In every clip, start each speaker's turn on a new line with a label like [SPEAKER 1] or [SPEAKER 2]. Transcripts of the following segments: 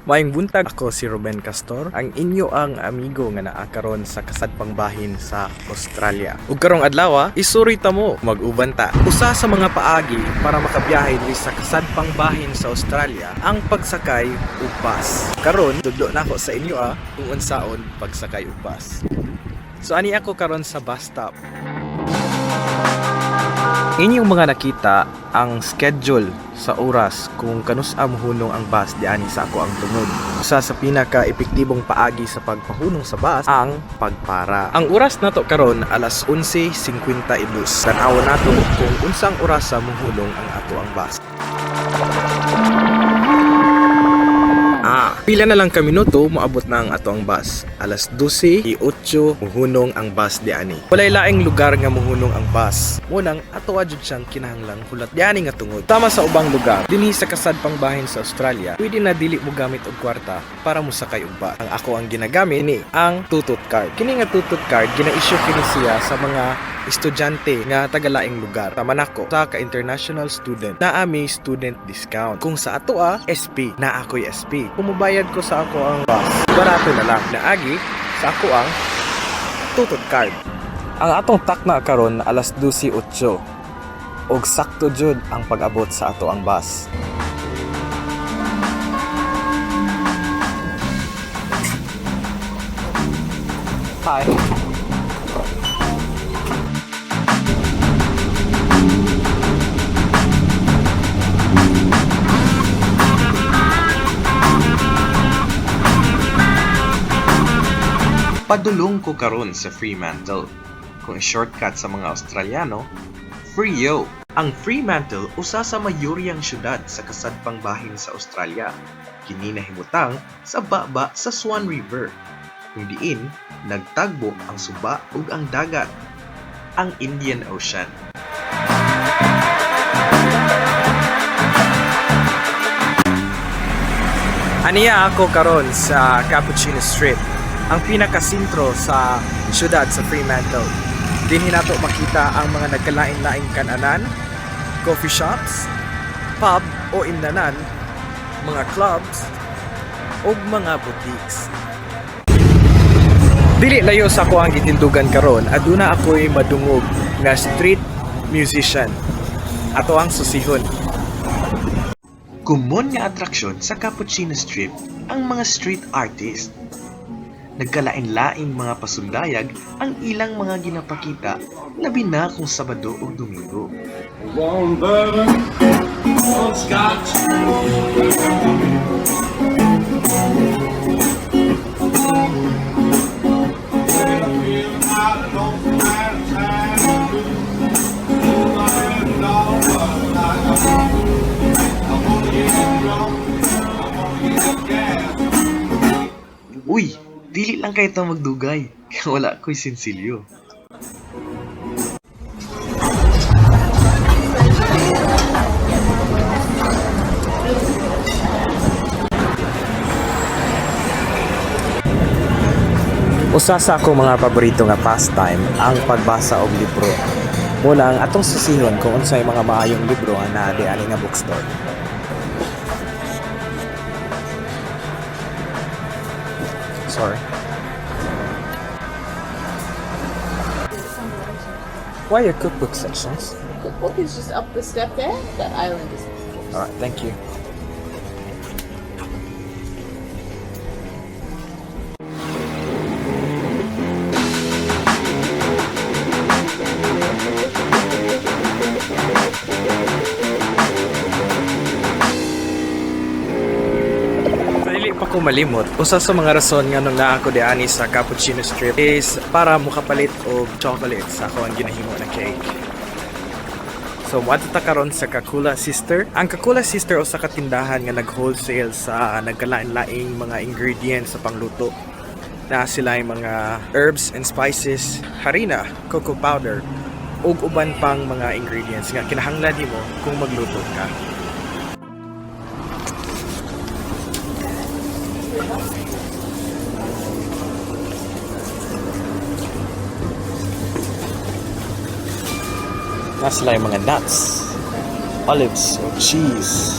[SPEAKER 1] Maayong buntag, ako si Ruben Castor, ang inyo ang amigo nga naa karon sa kasadpang bahin sa Australia. Ug karong adlaw, isuri ta mo mag-uban ta. Usa sa mga paagi para makabiyahe diri sa kasadpang bahin sa Australia ang pagsakay ug bus. Karon tudlo na ako sa inyo kung unsaon pagsakay ug bus. So ani ako karon sa bus stop. Inyong mga nakita ang schedule sa oras kung kanus hunong ang bus diani sa ako ang tungod. Usa sa pinaka-epektibong paagi sa pagpahunong sa bus ang pagpara. Ang oras nato karon alas 11:52. Tan-awon nato kung unsang oras sa mohulong ang ato ang bus. Pila na lang ka minuto moabot na ang ato ang bus. Alas 12:08 mohunong ang bus diani. Walay laing lugar nga mohunong ang bus. Munang ato jud siyang kinahanglang hulat diani nga tungod. Tama sa ubang lugar dinhi sa kasadpang bahin sa Australia, pwede na dili mo gamit og kwarta para mo sakay og bus. Ang ako ang ginagamit ni ang tutut card. Kini nga tutut card gina-issue kini siya sa mga estudyante nga tagalaing lugar. Tama nako sa ka-international student na may student discount. Kung sa ato SP na ako'y SP. Pumubayad ko sa ako ang bus. Barato na lang naagi sa ako ang tutut card. Ang atong takna karon alas 12:08 og sakto jud ang pag-abot sa ato ang bus. Hi. Padulong ko karon sa Fremantle. Kung shortcut sa mga Australiano, Freo. Ang Fremantle usa sa mayoryang syudad sa kasadpang bahin sa Australia. Kini nahimutang sa baba sa Swan River, kung diin nagtagbo ang suba ug ang dagat, ang Indian Ocean. Aniya ako karon sa Cappuccino Street, ang pinakasentro sa syudad sa Fremantle. Dinhi nato makita ang mga nagkalain-laing kananan, coffee shops, pub o imnanan, mga clubs, ug mga boutiques. Dili layo sa ako ang gitindugan karon, aduna ako'y madungog na street musician. Ato ang susihon. Kumon nga atraksyon sa Cappuccino Strip ang mga street artist. Nagkalain-laing mga pasundayag ang ilang mga ginapakita, labi na kung Sabado o Domingo. Uy! Dili lang kayo ito magdugay, kaya wala ko'y sinsilyo. Usa sa akong mga paborito nga pastime ang pagbasa og libro. Muna ang atong susihon kung unsay mga maayong libro nga naa diani nga bookstore. Sorry. Why are cookbook sections?
[SPEAKER 2] Cookbook is just up the step there. That island is.
[SPEAKER 1] Alright, thank you. Pa ko malimot, usa sa mga rason nga nung naa ko diani sa Cappuccino Strip is para mukapalit og chocolate sa ako ang ginahimo na cake. So moadto ta karon sa Kakula Sister. Ang Kakula Sister usa ka tindahan nga nag-wholesale sa nagkalain-laing mga ingredients sa pangluto. Na sila yung mga herbs and spices, harina, cocoa powder, ug uban pang mga ingredients nga kinahanglan nimo kung magluto ka. Nasa sila yung mga nuts, olives, or cheese.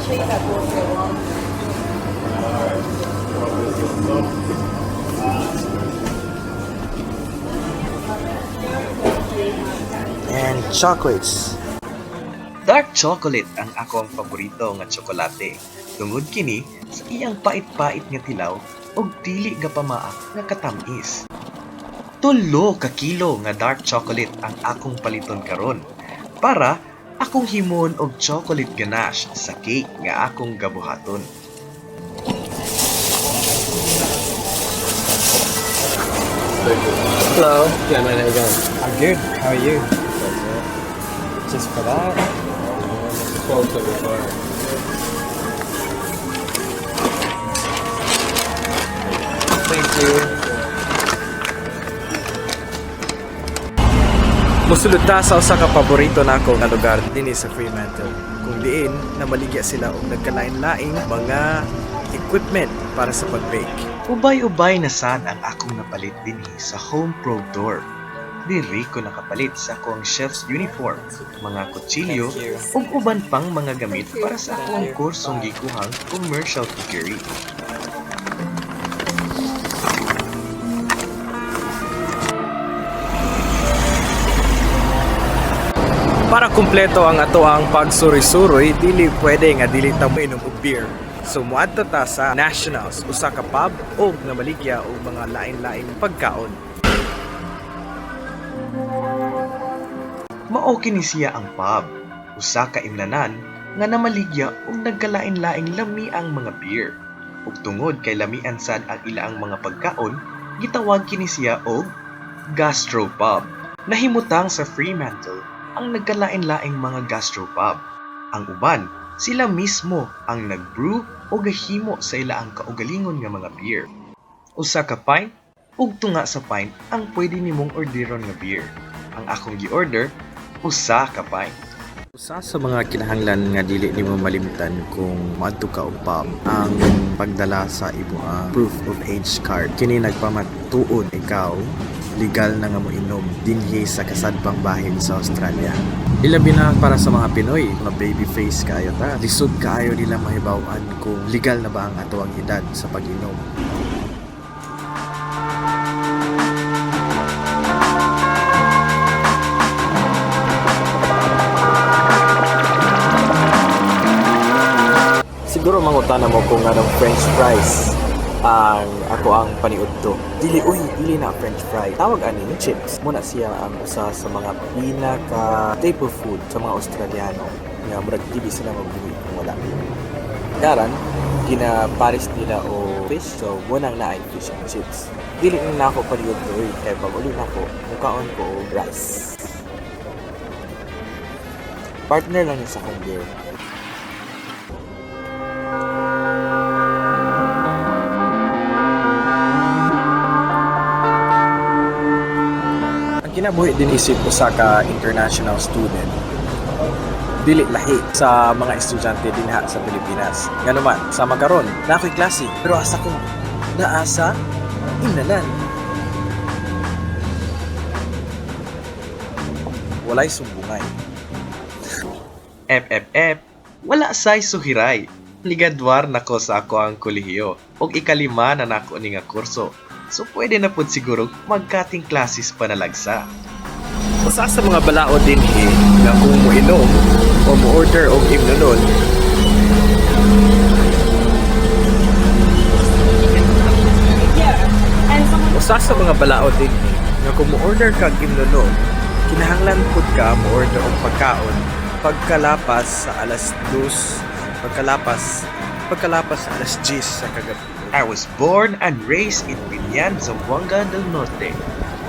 [SPEAKER 2] shake that bowl for a long time.
[SPEAKER 1] And chocolates.
[SPEAKER 3] Dark chocolate ang akong paborito nga tsokolate. Tungod kini sa iyang pait-pait nga tilaw ug dili nga pamaak nga katamis. 3 ka kilo nga dark chocolate ang akong paliton karon para akong himon og chocolate ganache sa cake nga akong gabuhaton.
[SPEAKER 4] Hello. Yeah, man, how you going? I'm good. How are you? Just for that? 12.75. Thank you.
[SPEAKER 1] Musulod ta sa usa ka paborito nako nga lugar dinhi sa Fremantle. Kung diin na maligya sila og nagkalain-laing mga equipment para sa pag-bake.
[SPEAKER 3] Ubay-ubay na sad ang akong napalit dinhi sa Home Pro Door. Diri ko nakapalit sa akong chef's uniform, mga kutsilyo, ug uban pang mga gamit para sa akong kursong gikuhang commercial cookery.
[SPEAKER 1] Para kumpleto ang ato ang pagsuri-suroy, dili pwede nga dili ta mainom og beer. So muadto ta sa Nationals, usa ka pub og namaligya og mga lain-laing pagkaon.
[SPEAKER 3] Mao kini siya ang pub, usa ka imnanan nga namaligya og nagkalain-laing lami ang mga beer. Ug tungod kay lamian sad ang ilaang mga pagkaon, gitawag kini siya og gastropub. Nahimutang sa Fremantle ang nagkalain-laing mga gastropub. Ang uban, sila mismo ang nag-brew o gahimo sa ilaang kaugalingon nga mga beer. Usa ka pint ug tunga sa pint ang pwede nimong orderon nga beer. Ang akong gi-order, usa ka pint.
[SPEAKER 1] Usa sa mga kinahanglan nga dili nimo malimtan kung moadto ka og pub ang pagdala sa imuang proof of age card. Kini nagpamatuod ikaw legal na nga moinom dinhi sa kasadpang bahin sa Australia. Ilabi na para sa mga Pinoy, mga baby face kaayo ta. Lisod kaayo nila mahibaw-an kung legal na ba ang atuang edad sa pag-inom. Siguro mangutana mo kung anong French fries ang ako ang paniudto. Dili na French fry. Tawag ani chips. Muna siya ang usa sa mga pinaka staple food sa mga Australiano. Nga murag dili sila magbuhi kung wala. Karan gina-pares nila o fish, so munang naay fish and chips. Dili na ako paniudto kay pag uli na ko mukaon ko og rice. Partner lang niya sa akong beer. Kinabuhi din isip usa ka international student. Dili lahi sa mga estudyante dinha sa Pilipinas. Nga naman, sa magaron, na ako'y klase. Pero asa ko, naasa, inanan. Walay sumbungay.
[SPEAKER 3] Wala say suhiray. Ligadwar nako sa ako ang kolehiyo. Og ikalima na nako ni nga kurso. So pwede na pud siguro magkating classes pa nalagsa.
[SPEAKER 1] Usa sa mga balaod din nga kung moinom o mo-order og imnonon. Usa sa mga balaod din nga kung mo-order kag imnonon, kinahanglan pud ka mo-order og pagkaon pagkalapas sa alas 2, pagkalapas sa alas 10 sa kagabi.
[SPEAKER 3] I was born and raised in Binyan, Zamboanga del Norte.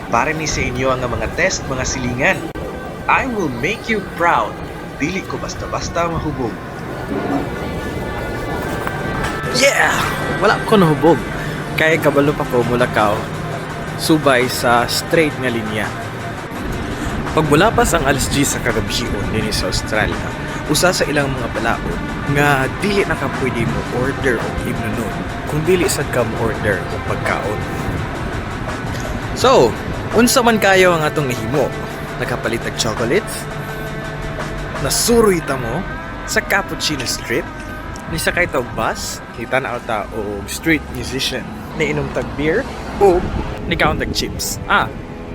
[SPEAKER 3] Para ni sa inyo ang mga test, mga silingan. I will make you proud. Dili ko basta-basta mahubog.
[SPEAKER 1] Yeah! Wala ko nahubog. Kaya kabalo pa ko Mulakaw, subay sa straight nga linya. Pag mulapas ang alas 10 sa kagabion din sa Australia, usa sa ilang mga balaod nga dili na ka pwede mo order o imnonon kung dili sad ka mo order o pagkaon. So, unsa man kayo ang atong nahimo? Nakapalit og chocolates? Nasuroy ta mo sa cappuccino strip? Nisakay ta og bus, nitan-aw ta og street musician, niinom tag beer, o nikaon tag chips.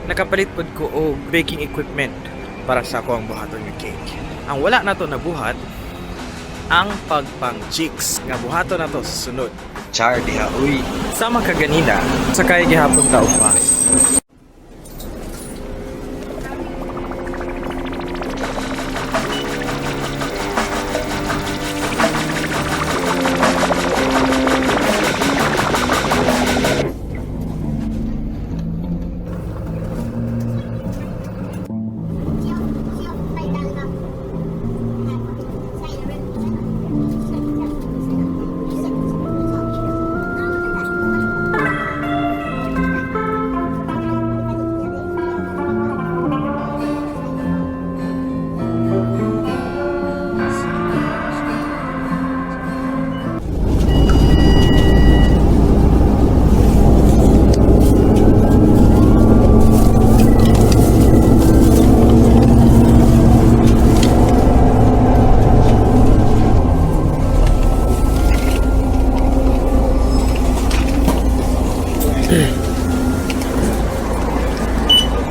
[SPEAKER 1] Nakapalit pod ko og baking equipment para sa ako ang buhaton nga cake. Ang wala na to nabuhat, ang pagpang chicks nga buhaton na to sa sunod.
[SPEAKER 3] Char diha uy.
[SPEAKER 1] Sama ka ganina, sakay gihapon ta og bus.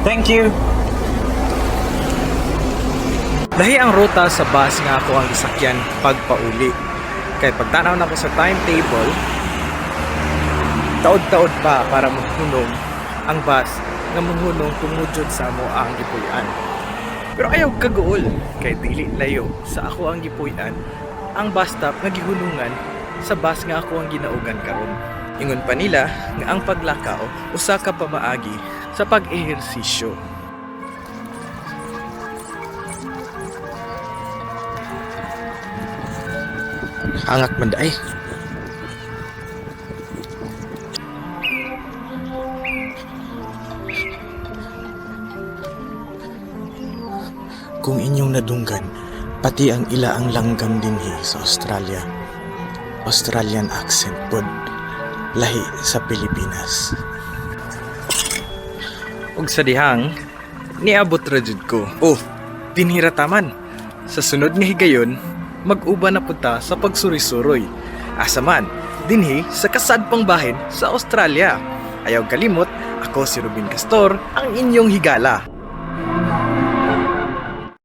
[SPEAKER 4] Thank you.
[SPEAKER 1] Dahi ang ruta sa bus nga ako ang isakyan pagpauli. Kay pagtanaw na ko sa timetable, taod-taod pa para mahunong ang bus nga mahunong tumudjod sa amo ang gipuy-an. Pero ayaw kagool kay dili layo sa ako ang gipuy-an ang bus stop nga gihunungan sa bus nga ako ang ginaugan karon. Ingon pa nila nga ang paglakaw usa ka pamaagi sa pag-ehersisyo. Hangat man daay. Kung inyong nadunggan, pati ang ila ang langgam dinhi sa Australia. Australian accent pod, lahi sa Pilipinas. Ug sa dihang, niabot ra jud ko. Dinhira taman. Sa sunod nga higayon, mag-uba na punta sa pagsuri-suroy. Asa man, dinhi sa kasadpang bahin sa Australia. Ayaw kalimot, ako si Ruben Castor, ang inyong higala.